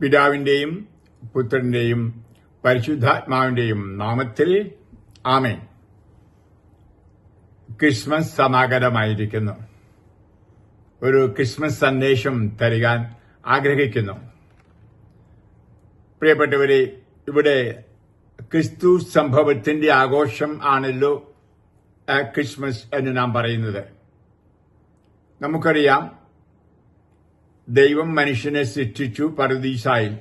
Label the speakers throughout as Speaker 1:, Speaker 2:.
Speaker 1: പിതാവിന്റെയും പുത്രന്റെയും പരിശുദ്ധാത്മാവിന്റെയും നാമത്തിൽ ആമേൻ. ക്രിസ്മസ് സമാഗതമായിരിക്കുന്നു. ഒരു ക്രിസ്മസ് സന്ദേശം തരികാൻ ആഗ്രഹിക്കുന്നു. പ്രിയപ്പെട്ടവരെ, ഇവിടെ ക്രിസ്തു സംഭവത്തിന്റെ ആഘോഷം ആണല്ലോ ക്രിസ്മസ് എന്ന് നാം പറയുന്നത്. നമുക്കറിയാം, ദൈവം മനുഷ്യനെ സൃഷ്ടിച്ചു. പറുദീസായിൽ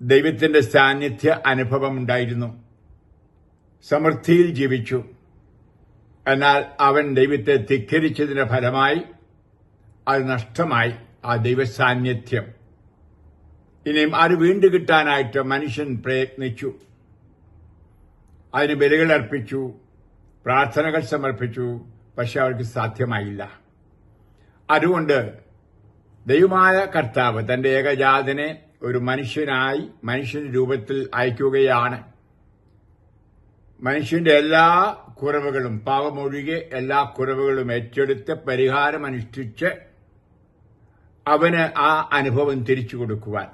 Speaker 1: ദൈവത്തിന്റെ സാന്നിധ്യ അനുഭവം ഉണ്ടായിരുന്നു. സമൃദ്ധിയിൽ ജീവിച്ചു. എന്നാൽ അവൻ ദൈവത്തെ ധിക്കരിച്ചതിന്റെ ഫലമായി അത് നഷ്ടമായി, ആ ദൈവസാന്നിധ്യം. ഇനിയും അത് വീണ്ടുകിട്ടാനായിട്ട് മനുഷ്യൻ പ്രയത്നിച്ചു. അതിന് ബലികൾ അർപ്പിച്ചു, പ്രാർത്ഥനകൾ സമർപ്പിച്ചു. പക്ഷെ അവർക്ക് സാധ്യമായില്ല. അതുകൊണ്ട് ദൈവമായ കർത്താവ് തന്റെ ഏകജാതനെ ഒരു മനുഷ്യന്റെ രൂപത്തിൽ അയക്കുകയാണ്. മനുഷ്യന്റെ എല്ലാ കുറവുകളും, പാപമൊഴികെ എല്ലാ കുറവുകളും ഏറ്റെടുത്ത് പരിഹാരമനുഷ്ഠിച്ച് അവന് ആ അനുഭവം തിരിച്ചു കൊടുക്കുവാൻ,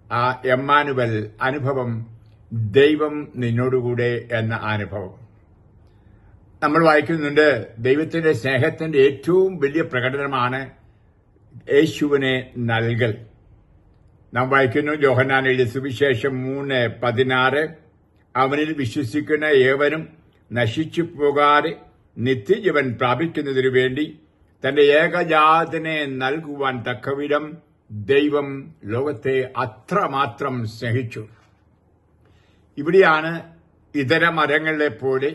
Speaker 1: ആ എമ്മാനുവൽ അനുഭവം, ദൈവം നിന്നോടുകൂടെ എന്ന അനുഭവം നമ്മൾ വായിക്കുന്നുണ്ട്. ദൈവത്തിന്റെ സ്നേഹത്തിന്റെ ഏറ്റവും വലിയ പ്രകടനമാണ് യേശുവിനെ നൽകൽ. നാം വായിക്കുന്നു യോഹന്നാൻ എഴുതിയ സുവിശേഷം 3:16, അവനിൽ വിശ്വസിക്കുന്ന ഏവനും നശിച്ചു പോകാതെ നിത്യജീവൻ പ്രാപിക്കുന്നതിനു വേണ്ടി തന്റെ ഏകജാതനെ നൽകുവാൻ തക്കവിധം ദൈവം ലോകത്തെ അത്രമാത്രം സ്നേഹിച്ചു. ഇവിടെയാണ് ഇതര മതങ്ങളെ പോലെ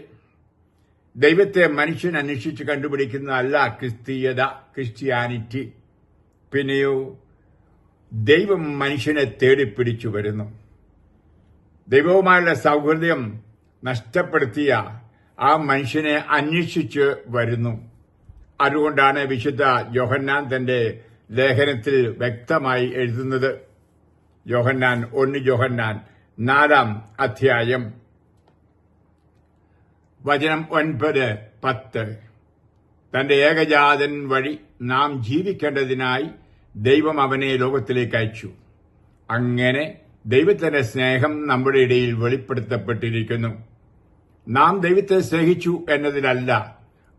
Speaker 1: ദൈവത്തെ മനുഷ്യൻ അന്വേഷിച്ച് കണ്ടുപിടിക്കുന്നതല്ല ക്രിസ്ത്യാനിറ്റി. പിന്നെയോ ദൈവം മനുഷ്യനെ തേടിപ്പിടിച്ചു വരുന്നു. ദൈവവുമായുള്ള സൗഹൃദം നഷ്ടപ്പെടുത്തിയ ആ മനുഷ്യനെ അന്വേഷിച്ച് വരുന്നു. അതുകൊണ്ടാണ് വിശുദ്ധ യോഹന്നാൻ തന്റെ ലേഖനത്തിൽ വ്യക്തമായി എഴുതുന്നത്. 1 യോഹന്നാൻ 4 വചനം 9-10, തന്റെ ഏകജാതൻ വഴി നാം ജീവിക്കേണ്ടതിനായി ദൈവം അവനെ ലോകത്തിലേക്ക് അയച്ചു. അങ്ങനെ ദൈവത്തിന്റെ സ്നേഹം നമ്മുടെ ഇടയിൽ വെളിപ്പെടുത്തപ്പെട്ടിരിക്കുന്നു. നാം ദൈവത്തെ സ്നേഹിച്ചു എന്നതിലല്ല,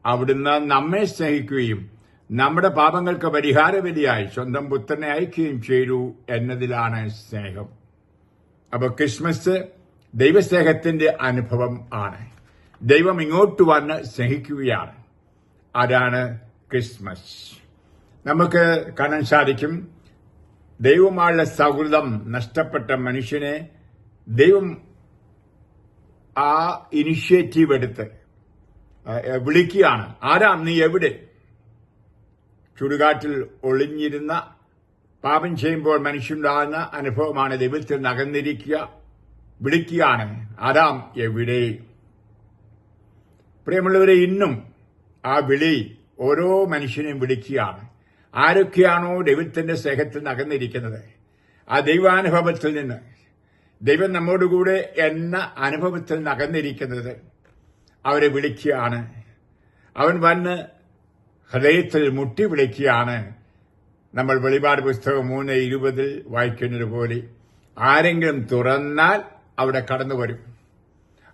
Speaker 1: അവിടുന്ന് നമ്മെ സ്നേഹിക്കുകയും നമ്മുടെ പാപങ്ങൾക്ക് പരിഹാരബലിയായി സ്വന്തം പുത്രനെ അയക്കുകയും ചെയ്തു എന്നതിലാണ് സ്നേഹം. അപ്പൊ ക്രിസ്മസ് ദൈവസ്നേഹത്തിന്റെ അനുഭവം ആണ്. ദൈവം ഇങ്ങോട്ട് വന്ന് സ്നേഹിക്കുകയാണ്. അതാണ് ക്രിസ്മസ്. നമുക്ക് കാണാൻ സാധിക്കും, ദൈവവുമായുള്ള സൗഹൃദം നഷ്ടപ്പെട്ട മനുഷ്യനെ ദൈവം ആ ഇനിഷ്യേറ്റീവ് എടുത്ത് വിളിക്കുകയാണ്. ആരാ നീ? എവിടെ? ചുടുകാറ്റിൽ ഒളിഞ്ഞിരുന്ന പാപം ചെയ്യുമ്പോൾ മനുഷ്യനുണ്ടാകുന്ന അനുഭവമാണ് ദൈവത്തിൽ നിന്ന് അകന്നിരിക്കുക. വിളിക്കുകയാണ്, ആരാം എവിടെ? പ്രിയമുള്ളവരെ, ഇന്നും ആ വിളി ഓരോ മനുഷ്യനെയും വിളിക്കുകയാണ്. ആരൊക്കെയാണോ ദൈവത്തിന്റെ സ്നേഹത്തിൽ നിന്ന് അകന്നിരിക്കുന്നത്, ആ ദൈവാനുഭവത്തിൽ നിന്ന്, ദൈവം നമ്മോടുകൂടെ എന്ന അനുഭവത്തിൽ നിന്ന് അകന്നിരിക്കുന്നത്, അവരെ വിളിക്കുകയാണ്. അവൻ വന്ന് ഹൃദയത്തിൽ മുട്ടി വിളിക്കുകയാണ്. നമ്മൾ വെളിപാട് പുസ്തകം 3:20 വായിക്കുന്നത് പോലെ, ആരെങ്കിലും തുറന്നാൽ അവിടെ കടന്നു വരും,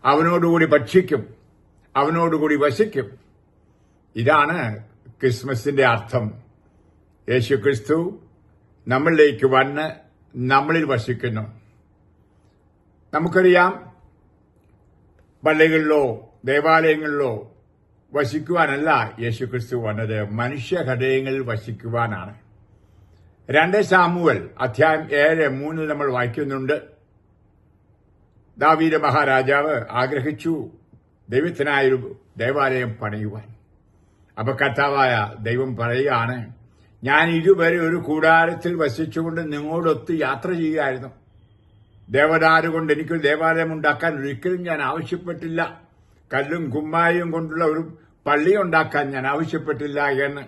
Speaker 1: അവനോടുകൂടി ഭക്ഷിക്കും, അവനോടുകൂടി വസിക്കും. ഇതാണ് ക്രിസ്മസിന്റെ അർത്ഥം. യേശുക്രിസ്തു നമ്മളിലേക്ക് വന്ന് നമ്മളിൽ വസിക്കുന്നു. നമുക്കറിയാം, പള്ളികളിലോ ദേവാലയങ്ങളിലോ വസിക്കുവാനല്ല യേശുക്രിസ്തു വന്നത്, മനുഷ്യ ഹൃദയങ്ങളിൽ വസിക്കുവാനാണ്. 2 സാമുവേൽ 7:3 നമ്മൾ വായിക്കുന്നുണ്ട്. ദാവീദ് മഹാരാജാവ് ആഗ്രഹിച്ചു ദൈവത്തിനായൊരു ദേവാലയം പണിയുവാൻ. അപ്പൊ കർത്താവായ ദൈവം പറയുകയാണ്, ഞാൻ ഇതുവരെ ഒരു കൂടാരത്തിൽ വസിച്ചുകൊണ്ട് നിങ്ങളോടൊത്ത് യാത്ര ചെയ്യുകയായിരുന്നു. ദേവദാരു കൊണ്ട് എനിക്കൊരു ദേവാലയം ഉണ്ടാക്കാൻ ഒരിക്കലും ഞാൻ ആവശ്യപ്പെട്ടില്ല. കല്ലും കുമ്മായും കൊണ്ടുള്ള ഒരു പള്ളി ഉണ്ടാക്കാൻ ഞാൻ ആവശ്യപ്പെട്ടില്ല എന്ന്.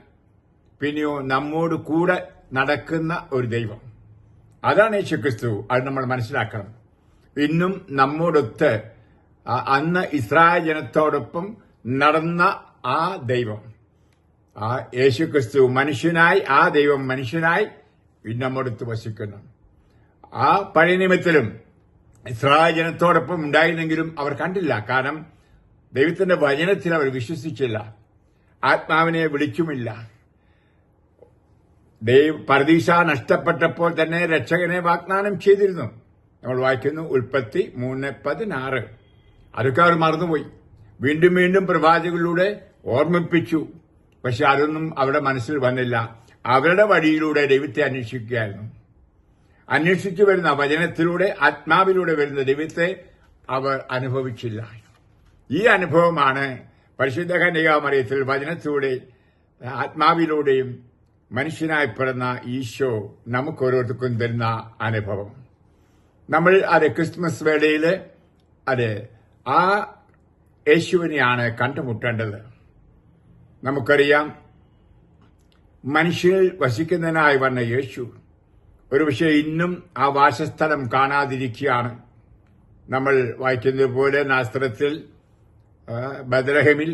Speaker 1: പിന്നെയോ നമ്മോട് കൂടെ നടക്കുന്ന ഒരു ദൈവം, അതാണ് യേശുക്രിസ്തു. അത് നമ്മൾ മനസ്സിലാക്കണം. ഇന്നും നമ്മോടൊത്ത് അന്ന് ഇസ്രായേൽ ജനത്തോടൊപ്പം നടന്ന ആ ദൈവം, ആ യേശുക്രിസ്തു മനുഷ്യനായി, ആ ദൈവം മനുഷ്യനായി നമ്മോടൊത്ത് വസിക്കുന്നു. ആ പഴയ നിയമത്തിലും ഇസ്രായേൽ ജനത്തോടൊപ്പം ഉണ്ടായിരുന്നെങ്കിലും അവർ കണ്ടില്ല. കാരണം ദൈവത്തിന്റെ വചനത്തിൽ അവർ വിശ്വസിച്ചില്ല, ആത്മാവിനെ വിളിക്കുമില്ല. പർദീസ നഷ്ടപ്പെട്ടപ്പോൾ തന്നെ രക്ഷകനെ വാഗ്ദാനം ചെയ്തിരുന്നു. നമ്മൾ വായിക്കുന്നു ഉൽപ്പത്തി 3:16. അതൊക്കെ അവർ മറന്നുപോയി. വീണ്ടും വീണ്ടും പ്രവാചകരിലൂടെ ഓർമ്മിപ്പിച്ചു. പക്ഷെ അതൊന്നും അവരുടെ മനസ്സിൽ വന്നില്ല. അവരുടെ വഴിയിലൂടെ ദൈവത്തെ അന്വേഷിക്കുകയായിരുന്നു. അന്വേഷിച്ചു വരുന്ന വചനത്തിലൂടെ, ആത്മാവിലൂടെ വരുന്ന ദൈവത്തെ അവർ അനുഭവിച്ചില്ല. ഈ അനുഭവമാണ് പരിശുദ്ധ കന്യകാമറിയത്തിൽ വചനത്തിലൂടെ ആത്മാവിലൂടെയും മനുഷ്യനായി പിറന്ന ഈശോ നമുക്കോരോരുത്തർക്കും തരുന്ന അനുഭവം. നമ്മൾ ക്രിസ്മസ് വേളയിൽ ആ യേശുവിനെയാണ് കണ്ടുമുട്ടേണ്ടത്. നമുക്കറിയാം, മനുഷ്യനിൽ വസിക്കുന്നതിനായി വന്ന യേശു ഒരുപക്ഷെ ഇന്നും ആ വാസസ്ഥലം കാണാതിരിക്കുകയാണ്. നമ്മൾ വായിക്കുന്നത് പോലെ നാസ്രത്തിൽ ബത്ലഹേമിൽ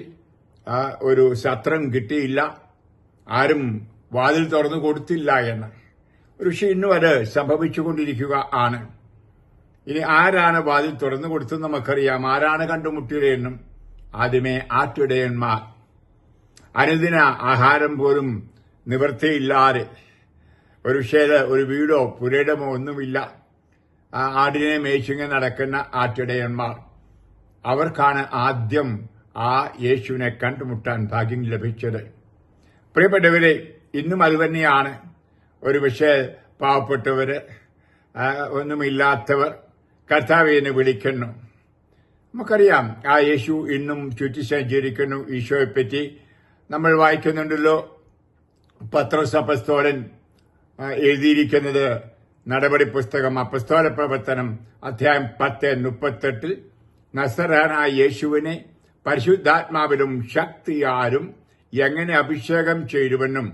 Speaker 1: ഒരു സത്രം കിട്ടിയില്ല, ആരും വാതിൽ തുറന്നു കൊടുത്തില്ല എന്ന്. ഒരുപക്ഷെ ഇന്നും അത് സംഭവിച്ചുകൊണ്ടിരിക്കുക ആണ്. ഇനി ആരാണ് വാതിൽ തുറന്നു കൊടുത്തത് നമുക്കറിയാം. ആരാണ് കണ്ടുമുട്ടിയതെന്നും. ആദ്യമേ ആട്ടിടയന്മാർ അനുദിന ആഹാരം പോലും നിവൃത്തിയില്ലാതെ, ഒരു വീടോ പുരയിടമോ ഒന്നുമില്ല, ആടിനെ മേച്ചിങ്ങ് നടക്കുന്ന ആട്ടിടയന്മാർ, അവർക്കാണ് ആദ്യം ആ യേശുവിനെ കണ്ടുമുട്ടാൻ ഭാഗ്യം ലഭിച്ചത്. പ്രിയപ്പെട്ടവരെ, ഇന്നും അതുതന്നെയാണ്. ഒരുപക്ഷെ പാവപ്പെട്ടവര്, ഒന്നുമില്ലാത്തവർ കർത്താവിനെ വിളിക്കുന്നു. നമുക്കറിയാം, ആ യേശു ഇന്നും ചുറ്റി സഞ്ചരിക്കുന്നു. ഈശോയെപ്പറ്റി നമ്മൾ വായിക്കുന്നുണ്ടല്ലോ. പത്രോസ് അപ്പസ്തോലൻ എഴുതിയിരിക്കുന്നത് നടപടി പുസ്തകം അപ്പസ്തോല പ്രവർത്തനം അധ്യായം 10:38 നസറായനായ യേശുവിനെ പരിശുദ്ധാത്മാവിലും ശക്തിയാലും എങ്ങനെ അഭിഷേകം ചെയ്തുവെന്നും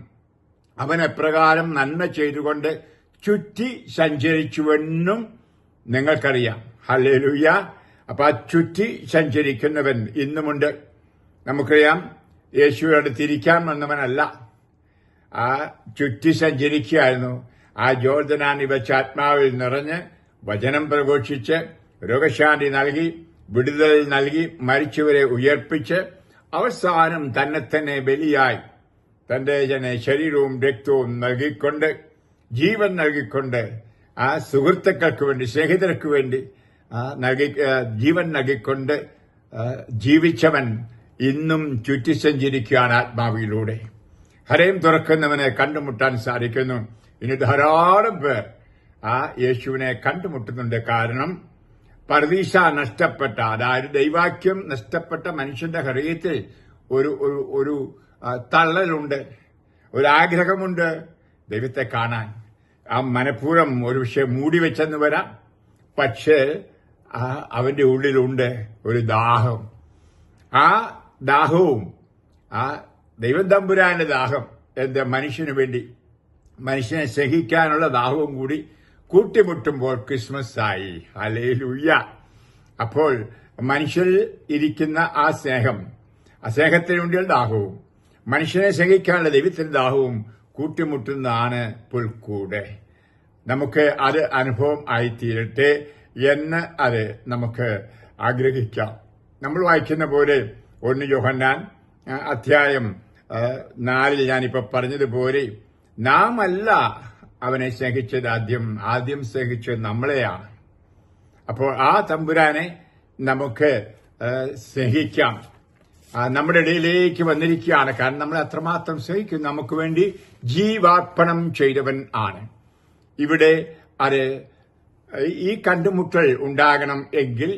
Speaker 1: അവൻ എപ്രകാരം നന്മ ചെയ്തുകൊണ്ട് ചുറ്റി സഞ്ചരിച്ചുവെന്നും നിങ്ങൾക്കറിയാം. ഹല്ലേലൂയ. അപ്പൊ ആ ചുറ്റി സഞ്ചരിക്കുന്നവൻ ഇന്നുമുണ്ട്. നമുക്കറിയാം, യേശുവോട് തിരിക്കാൻ വന്നവനല്ല, ആ ചുറ്റി സഞ്ചരിക്കുകയായിരുന്നു. ആ ജോർദാനിൽ വെച്ച് ആത്മാവിൽ നിറഞ്ഞ് വചനം പ്രഘോഷിച്ച് രോഗശാന്തി നൽകി, വിടുതൽ നൽകി, മരിച്ചവരെ ഉയർപ്പിച്ച് അവസാനം തന്നെ ബലിയായി തന്റെ ശരീരവും രക്തവും നൽകിക്കൊണ്ട്, ജീവൻ നൽകിക്കൊണ്ട്, ആ സുഹൃത്തുക്കൾക്ക് വേണ്ടി, സ്നേഹിതർക്ക് വേണ്ടി ജീവൻ നൽകിക്കൊണ്ട് ജീവിച്ചവൻ ഇന്നും ചുറ്റി സഞ്ചരിക്കുകയാണ് ആത്മാവിലൂടെ. ഹൃദയം തുറക്കുന്നവനെ കണ്ടുമുട്ടാൻ സാധിക്കുന്നു. ഇനി ധാരാളം പേർ ആ യേശുവിനെ കണ്ടുമുട്ടുന്നുണ്ട്. കാരണം പർദീസ നഷ്ടപ്പെട്ട, അതായത് ദൈവാക്യം നഷ്ടപ്പെട്ട മനുഷ്യന്റെ ഹൃദയത്തിൽ ഒരു തള്ളലുണ്ട്, ഒരാഗ്രഹമുണ്ട് ദൈവത്തെ കാണാൻ. ആ മനഃപൂർവ്വം ഒരു വിഷയം മൂടിവെച്ചെന്ന് വരാം, പക്ഷേ അവന്റെ ഉള്ളിലുണ്ട് ഒരു ദാഹം. ആ ദാഹവും, ആ ദൈവം തമ്പുരാന്റെ ദാഹം, എന്താ മനുഷ്യന് വേണ്ടി, മനുഷ്യനെ സ്നേഹിക്കാനുള്ള ദാഹവും കൂടി കൂട്ടിമുട്ടുമ്പോൾ ക്രിസ്മസ് ആയി. ഹല്ലേലൂയ. അപ്പോൾ മനുഷ്യരിൽ ഇരിക്കുന്ന ആ സ്നേഹം, ആ സ്നേഹത്തിന് വേണ്ടിയുള്ള ദാഹവും മനുഷ്യനെ സ്നേഹിക്കാനുള്ള ദൈവത്തിന്റെ ദാഹവും കൂട്ടിമുട്ടുന്നതാണ് പുൽക്കൂട്. നമുക്ക് അത് അനുഭവം ആയിത്തീരട്ടെ എന്ന് നമുക്ക് ആഗ്രഹിക്കാം. നമ്മൾ വായിക്കുന്ന പോലെ 1 യോഹന്നാൻ അധ്യായം 4 ഞാനിപ്പോ പറഞ്ഞതുപോലെ, നാം അല്ല അവനെ സ്നേഹിച്ചത്, ആദ്യം സ്നേഹിച്ചത് നമ്മളെയാണ്. അപ്പോൾ ആ തമ്പുരാനെ നമുക്ക് സ്നേഹിക്കാം. നമ്മുടെ ഇടയിലേക്ക് വന്നിരിക്കുകയാണ്. കാരണം നമ്മൾ അത്രമാത്രം സ്നേഹിക്കും. നമുക്ക് വേണ്ടി ജീവാർപ്പണം ചെയ്തവൻ ആണ്. ഇവിടെ ഈ കണ്ടുമുട്ടൽ ഉണ്ടാകണം എങ്കിൽ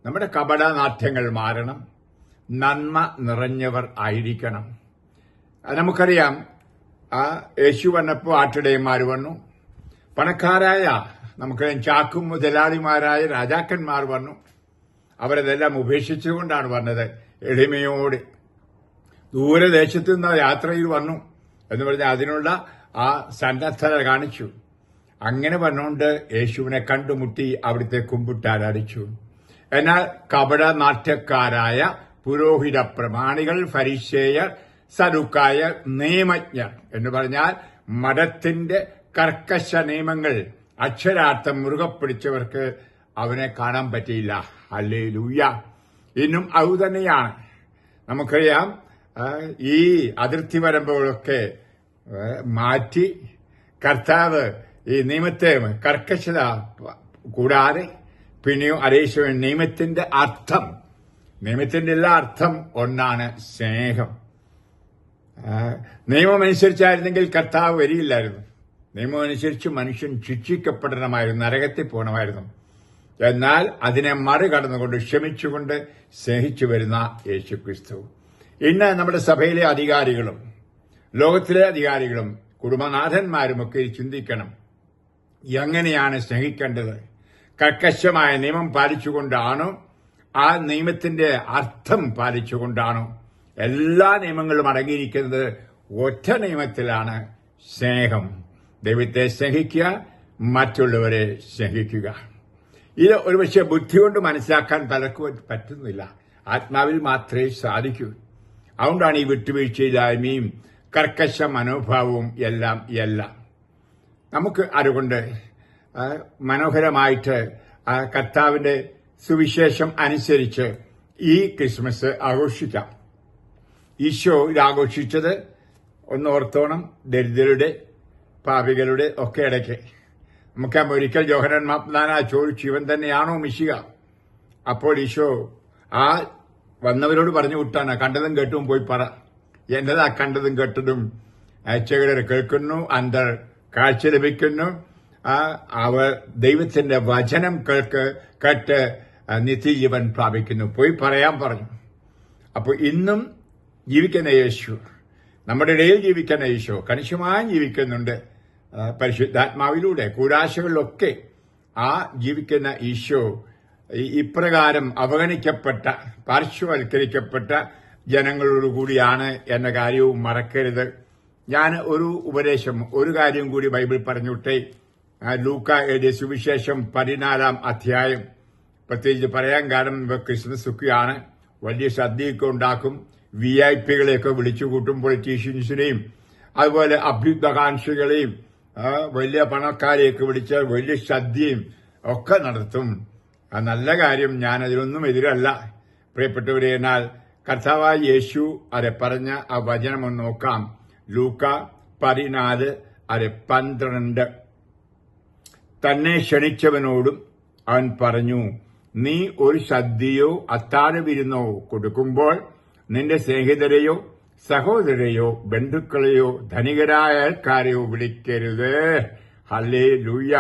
Speaker 1: നമ്മുടെ കപടനാട്യങ്ങൾ മാറണം, നന്മ നിറഞ്ഞവർ ആയിരിക്കണം. നമുക്കറിയാം, യേശു വന്നപ്പോൾ ആട്ടിടയന്മാർ വന്നു, പണക്കാരായ നമുക്കറിയാം ചാക്കും മുതലാളിമാരായ രാജാക്കന്മാർ വന്നു. അവരതെല്ലാം ഉപേക്ഷിച്ചുകൊണ്ടാണ് വന്നത്. എളിമയോടെ ദൂരദേശത്തു നിന്ന് യാത്രയിൽ വന്നു എന്ന് പറഞ്ഞാൽ അതിനുള്ള ആ സന്നദ്ധത കാണിച്ചു. അങ്ങനെ വന്നുകൊണ്ട് യേശുവിനെ കണ്ടുമുട്ടി അവിടുത്തെ കുമ്പിട്ടാരാധിച്ചു. എന്നാൽ കപടനാട്യക്കാരായ പുരോഹിത പ്രമാണികൾ, ഫരിസേയർ, സദുക്കായർ, നിയമജ്ഞർ എന്ന് പറഞ്ഞാൽ മതത്തിന്റെ കർക്കശ നിയമങ്ങൾ അക്ഷരാർത്ഥം മുറുകെ പിടിച്ചവർക്ക് അവനെ കാണാൻ പറ്റിയില്ല. ഹല്ലേലൂയ. ഇന്നും അതുതന്നെയാണ്. നമുക്കറിയാം, ഈ അതിർത്തി വരമ്പുകളൊക്കെ മാറ്റി കർത്താവ് ഈ നിയമത്തെ കർക്കശത കൂടാതെ പിന്നെയും അതേസമയം നിയമത്തിന്റെ എല്ലാ അർത്ഥം ഒന്നാണ്, സ്നേഹം. നിയമമനുസരിച്ചായിരുന്നെങ്കിൽ കർത്താവ് വരിയില്ലായിരുന്നു. നിയമമനുസരിച്ച് മനുഷ്യൻ ശിക്ഷിക്കപ്പെടണമായിരുന്നു, നരകത്തിൽ പോകണമായിരുന്നു. എന്നാൽ അതിനെ മറികടന്നുകൊണ്ട് ക്ഷമിച്ചുകൊണ്ട് സ്നേഹിച്ചു വരുന്ന യേശുക്രിസ്തു. ഇന്ന് നമ്മുടെ സഭയിലെ അധികാരികളും ലോകത്തിലെ അധികാരികളും കുടുംബനാഥന്മാരുമൊക്കെ ചിന്തിക്കണം, എങ്ങനെയാണ് സ്നേഹിക്കേണ്ടത്? കർക്കശമായ നിയമം പാലിച്ചുകൊണ്ടാണോ, ആ നിയമത്തിന്റെ അർത്ഥം പാലിച്ചുകൊണ്ടാണോ? എല്ലാ നിയമങ്ങളും അടങ്ങിയിരിക്കുന്നത് ഒറ്റ നിയമത്തിലാണ്, സ്നേഹം. ദൈവത്തെ സ്നേഹിക്കുക, മറ്റുള്ളവരെ സ്നേഹിക്കുക. ഇത് ഒരുപക്ഷെ ബുദ്ധി കൊണ്ട് മനസ്സിലാക്കാൻ പലർക്കും പറ്റുന്നില്ല, ആത്മാവിൽ മാത്രമേ സാധിക്കൂ. അതുകൊണ്ടാണ് ഈ വിട്ടുവീഴ്ചയില്ലായ്മയും കർക്കശ മനോഭാവവും എല്ലാം. നമുക്ക് അതുകൊണ്ട് മനോഹരമായിട്ട് കർത്താവിന്റെ സുവിശേഷം അനുസരിച്ച് ഈ ക്രിസ്മസ് ആഘോഷിക്കാം. ഈശോ ഇതാഘോഷിച്ചത് ഒന്ന് ഓർത്തോണം, ദരിദ്രരുടെ പാപികളുടെ ഒക്കെ ഇടയ്ക്ക്. നമുക്ക് ഒരിക്കൽ യോഹന്നാൻ മാപ്പ്നാന ചോദിച്ചു, ഇവൻ തന്നെയാണോ മിശിഹ? അപ്പോൾ ഈശോ ആ വന്നവരോട് പറഞ്ഞു വിട്ടാണ്, കണ്ടതും കേട്ടും പോയി പറ. എന്നതാ കണ്ടതും കേട്ടതും? ചെകിടർ കേൾക്കുന്നു, അന്ധർ കാഴ്ച ലഭിക്കുന്നു, അവർ ദൈവത്തിന്റെ വചനം കേട്ട് നിത്യജീവൻ പ്രാപിക്കുന്നു. പോയി പറയാൻ പറഞ്ഞു. അപ്പോൾ ഇന്നും ജീവിക്കുന്ന യേശു, നമ്മുടെ ഇടയിൽ ജീവിക്കുന്ന യേശു കണിശമായി ജീവിക്കുന്നുണ്ട് പരിശുദ്ധാത്മാവിലൂടെ. കൂടാശകളിലൊക്കെ ആ ജീവിക്കുന്ന ഈശോ ഇപ്രകാരം അവഗണിക്കപ്പെട്ട, പാർശ്വവൽക്കരിക്കപ്പെട്ട ജനങ്ങളോടുകൂടിയാണ് എന്ന കാര്യവും മറക്കരുത്. ഞാൻ ഒരു കാര്യം കൂടി ബൈബിൾ പറഞ്ഞുവിട്ടെ. ലൂക്ക എഴുതിയ സുവിശേഷം 14-ാം അധ്യായം. പ്രത്യേകിച്ച് പറയാൻ കാരണം ക്രിസ്മസ് ഒക്കെയാണ്. വലിയ സദ്യയൊക്കെ ഉണ്ടാക്കും, VIP-കളെയൊക്കെ വിളിച്ചു കൂട്ടും, പൊളിറ്റീഷ്യൻസിനെയും അതുപോലെ അഭ്യുദ്ധകാംക്ഷികളെയും വലിയ പണക്കാരെയൊക്കെ വിളിച്ച് വലിയ സദ്യയും ഒക്കെ നടത്തും. നല്ല കാര്യം, ഞാനതിനൊന്നും എതിരല്ല പ്രിയപ്പെട്ടവരെ. എന്നാൽ കർത്താവായ യേശു പറഞ്ഞ ആ വചനം ഒന്ന് നോക്കാം. ലൂക്ക 14:12. തന്നെ ക്ഷണിച്ചവനോടും അവൻ പറഞ്ഞു, നീ ഒരു സദ്യയോ അത്താഴ വിരുന്നോ കൊടുക്കുമ്പോൾ നിന്റെ സ്നേഹിതരെയോ സഹോദരരെയോ ബന്ധുക്കളെയോ ധനികരായ ആൾക്കാരെയോ വിളിക്കരുത്. ഹല്ലേലൂയ.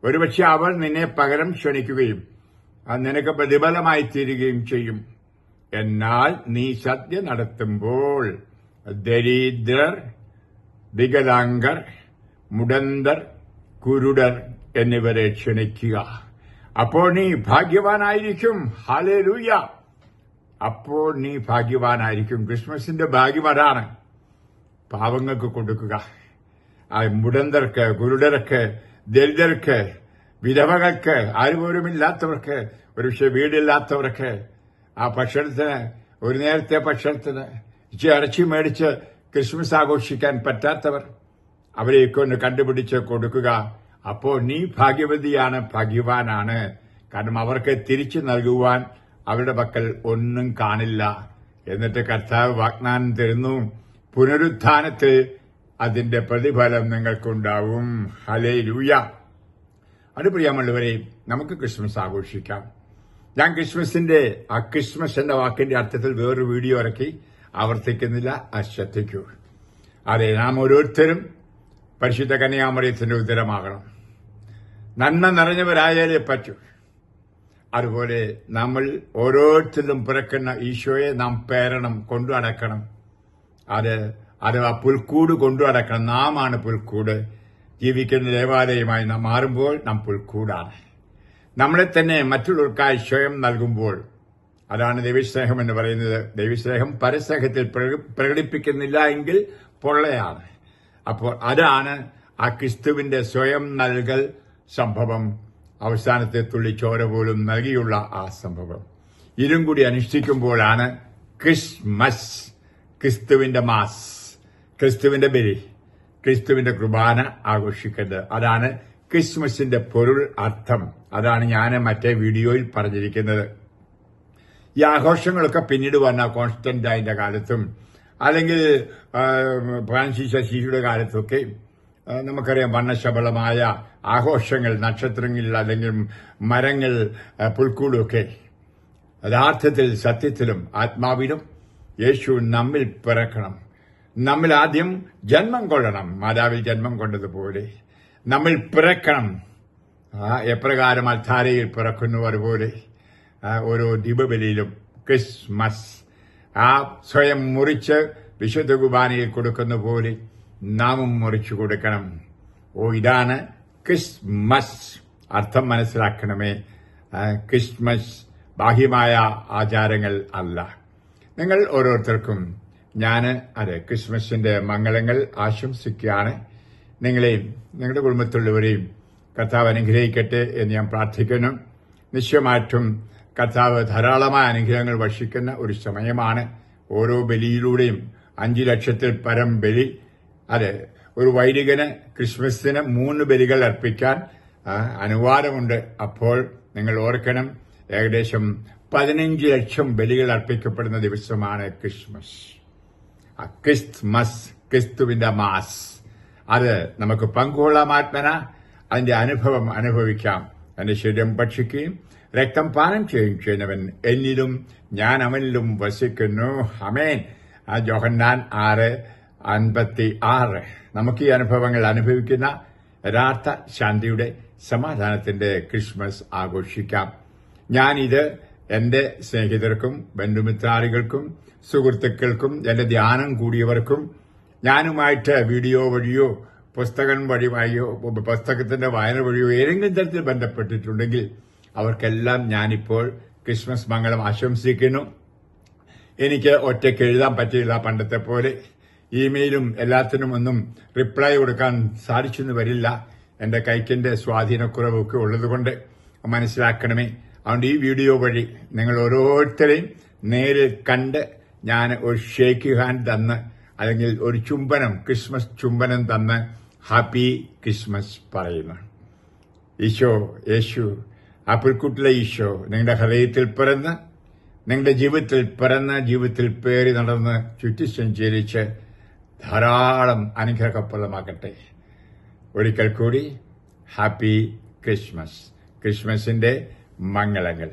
Speaker 1: ഒരുപക്ഷെ അവർ നിന്നെ പകരം ക്ഷണിക്കുകയും നിനക്ക് പ്രതിഫലമായി തീരുകയും ചെയ്യും. എന്നാൽ നീ സദ്യ നടത്തുമ്പോൾ ദരിദ്രർ, വികലാംഗർ, മുടന്തർ, കുരുടർ എന്നിവരെ ക്ഷണിക്കുക. അപ്പോൾ നീ ഭാഗ്യവാനായിരിക്കും. ഹല്ലേലൂയ. അപ്പോൾ നീ ഭാഗ്യവാനായിരിക്കും. ക്രിസ്മസിന്റെ ഭാഗ്യം അതാണ്. പാവങ്ങൾക്ക് കൊടുക്കുക, മുടന്തർക്ക്, കുരുടർക്ക്, ദരിദ്രർക്ക്, വിധവകൾക്ക്, ആരുപോലുമില്ലാത്തവർക്ക്, ഒരുപക്ഷെ വീടില്ലാത്തവർക്ക്, ആ ഭക്ഷണത്തിന്, ഒരു നേരത്തെ ഭക്ഷണത്തിന് ഇറച്ചി മേടിച്ച് ക്രിസ്മസ് ആഘോഷിക്കാൻ പറ്റാത്തവർ, അവരെയൊക്കെ ഒന്ന് കണ്ടുപിടിച്ച് കൊടുക്കുക. അപ്പോൾ നീ ഭാഗ്യവതിയാണ്, ഭാഗ്യവാനാണ്. കാരണം അവർക്ക് തിരിച്ചു നൽകുവാൻ അവരുടെ പക്കൽ ഒന്നും കാണില്ല. എന്നിട്ട് കർത്താവ് വാഗ്ദാനം തരുന്നു, പുനരുത്ഥാനത്തിൽ അതിന്റെ പ്രതിഫലം നിങ്ങൾക്കുണ്ടാവും. ഹല്ലേലൂയ. അത് പ്രിയമുള്ളവരെ, നമുക്ക് ക്രിസ്മസ് ആഘോഷിക്കാം. ഞാൻ ക്രിസ്മസ് എന്ന വാക്കിന്റെ അർത്ഥത്തിൽ വേറൊരു വീഡിയോ ഇറക്കി, ആവർത്തിക്കുന്നില്ല, ശ്രദ്ധിക്കൂ. അതെ, നാം ഓരോരുത്തരും പരിശുദ്ധ കന്യാമറിയത്തിന്റെ ഉത്തരമാകണം. നന്മ നിറഞ്ഞവരായാലേ പറ്റൂ. അതുപോലെ നമ്മൾ ഓരോരുത്തരിലും പിറക്കുന്ന ഈശോയെ നാം പേരണം, കൊണ്ടു നടക്കണം. അത് ആ പുൽക്കൂട് കൊണ്ടു നടക്കണം. നാമാണ് പുൽക്കൂട്. ജീവിക്കുന്ന ദേവാലയമായി നാം മാറുമ്പോൾ നാം പുൽക്കൂടാണ്. നമ്മളെ തന്നെ മറ്റുള്ളവർക്കായി സ്വയം നൽകുമ്പോൾ അതാണ് ദൈവസ്നേഹം എന്ന് പറയുന്നത്. ദൈവസ്നേഹം പരസ്നേഹത്തിൽ പ്രകടിപ്പിക്കുന്നില്ല എങ്കിൽ പൊള്ളയാണ്. അപ്പോൾ അതാണ് ആ ക്രിസ്തുവിന്റെ സ്വയം നൽകൽ സംഭവം. അവസാനത്തെ തുള്ളി ചോര പോലും നൽകിയുള്ള ആ സംഭവം ഇതും കൂടി അനുഷ്ഠിക്കുമ്പോഴാണ് ക്രിസ്മസ്, ക്രിസ്തുവിന്റെ മാസ്, ക്രിസ്തുവിന്റെ ബലി, ക്രിസ്തുവിന്റെ കുർബാന ആഘോഷിക്കുന്നത്. അതാണ് ക്രിസ്മസിന്റെ പൊരുൾ അർത്ഥം അതാണ് ഞാൻ മറ്റേ വീഡിയോയിൽ പറഞ്ഞിരിക്കുന്നത്. ഈ ആഘോഷങ്ങളൊക്കെ പിന്നീട് വന്ന കോൺസ്റ്റന്റൈന്റെ കാലത്തും അല്ലെങ്കിൽ ഫ്രാൻസിസ് അസീസിയുടെ കാലത്തൊക്കെ നമുക്കറിയാം വർണ്ണശബളമായ ആഘോഷങ്ങൾ, നക്ഷത്രങ്ങൾ അല്ലെങ്കിൽ മരങ്ങൾ, പുൽക്കൂടൊക്കെ. യഥാർത്ഥത്തിൽ സത്യത്തിലും ആത്മാവിലും യേശു നമ്മിൽ പിറക്കണം. നമ്മിൽ ആദ്യം ജന്മം കൊള്ളണം. മാതാവിൽ ജന്മം കൊണ്ടതുപോലെ നമ്മിൽ പിറക്കണം. എപ്രകാരം അൽത്താരയിൽ പിറക്കുന്നു അതുപോലെ ഓരോ ദീപബലിയിലും ക്രിസ്മസ് സ്വയം മുറിച്ച് വിശുദ്ധ കുർബാനയിൽ കൊടുക്കുന്ന പോലെ നാമും മുറിച്ചു കൊടുക്കണം. ഇതാണ് ക്രിസ്മസ്. അർത്ഥം മനസ്സിലാക്കണമേ. ക്രിസ്മസ് ബാഹ്യമായ ആചാരങ്ങൾ അല്ല. നിങ്ങൾ ഓരോരുത്തർക്കും ഞാൻ ക്രിസ്മസിന്റെ മംഗളങ്ങൾ ആശംസിക്കുകയാണ്. നിങ്ങളെയും നിങ്ങളുടെ കുടുംബത്തിലുള്ളവരെയും കർത്താവ് അനുഗ്രഹിക്കട്ടെ എന്ന് ഞാൻ പ്രാർത്ഥിക്കുന്നു. നിശ്ചയമായിട്ടും കർത്താവ് ധാരാളമായ അനുഗ്രഹങ്ങൾ വർഷിക്കുന്ന ഒരു സമയമാണ്. ഓരോ ബലിയിലൂടെയും 5 ലക്ഷത്തിൽ പരം ബലി. ഒരു വൈദികന് ക്രിസ്മസിന് 3 ബലികൾ അർപ്പിക്കാൻ അനുവാദമുണ്ട്. അപ്പോൾ നിങ്ങൾ ഓർക്കണം, ഏകദേശം 15 ലക്ഷം ബലികൾ അർപ്പിക്കപ്പെടുന്ന ദിവസമാണ് ക്രിസ്മസ്. ക്രിസ്മസ്, ക്രിസ്തുവിന്റെ മാസ്. അത് നമുക്ക് പങ്കുകൊള്ളാം. ആത്മന അതിന്റെ അനുഭവം അനുഭവിക്കാം. എന്റെ ശരീരം ഭക്ഷിക്കുകയും രക്തം പാനം ചെയ്യുന്നവൻ എന്നിലും ഞാൻ അവനിലും വസിക്കുന്നു. ആമേൻ. യോഹന്നാൻ 6:56. നമുക്ക് ഈ അനുഭവങ്ങൾ അനുഭവിക്കുന്ന യഥാർത്ഥ ശാന്തിയുടെ സമാധാനത്തിന്റെ ക്രിസ്മസ് ആഘോഷിക്കാം. ഞാനിത് എന്റെ സ്നേഹിതർക്കും ബന്ധുമിത്രാദികൾക്കും സുഹൃത്തുക്കൾക്കും എന്റെ ധ്യാനം കൂടിയവർക്കും ഞാനുമായിട്ട് വീഡിയോ വഴിയോ പുസ്തകം വഴിയോ പുസ്തകത്തിന്റെ വായന വഴിയോ ഏതെങ്കിലും തരത്തിൽ ബന്ധപ്പെട്ടിട്ടുണ്ടെങ്കിൽ അവർക്കെല്ലാം ഞാനിപ്പോൾ ക്രിസ്മസ് മംഗളം ആശംസിക്കുന്നു. എനിക്ക് ഒറ്റയ്ക്ക് എഴുതാൻ പറ്റില്ല. പണ്ടത്തെ പോലെ ഇമെയിലും എല്ലാത്തിനും ഒന്നും റിപ്ലൈ കൊടുക്കാൻ സാധിച്ചെന്ന് വരില്ല. എന്റെ കൈക്കിന്റെ സ്വാധീനക്കുറവൊക്കെ ഉള്ളതുകൊണ്ട് മനസ്സിലാക്കണമേ. അതുകൊണ്ട് ഈ വീഡിയോ വഴി നിങ്ങൾ ഓരോരുത്തരെയും നേരിൽ കണ്ട് ഞാൻ ഒരു ഷേക്ക് ഹാൻഡ് തന്ന് അല്ലെങ്കിൽ ഒരു ചുംബനം, ക്രിസ്മസ് ചുംബനം തന്ന് ഹാപ്പി ക്രിസ്മസ് പറയുന്നു. യേശു ആ പുൽക്കൂട്ടിലെ ഈശോ നിങ്ങളുടെ ഹൃദയത്തിൽ പിറന്ന്, നിങ്ങളുടെ ജീവിതത്തിൽ പേറി നടന്ന് ചുറ്റി സഞ്ചരിച്ച് ധാരാളം അനുഗ്രഹപ്രദമാക്കട്ടെ. ഒരിക്കൽ കൂടി ഹാപ്പി ക്രിസ്മസ്. ക്രിസ്മസിന്റെ മംഗളങ്ങൾ.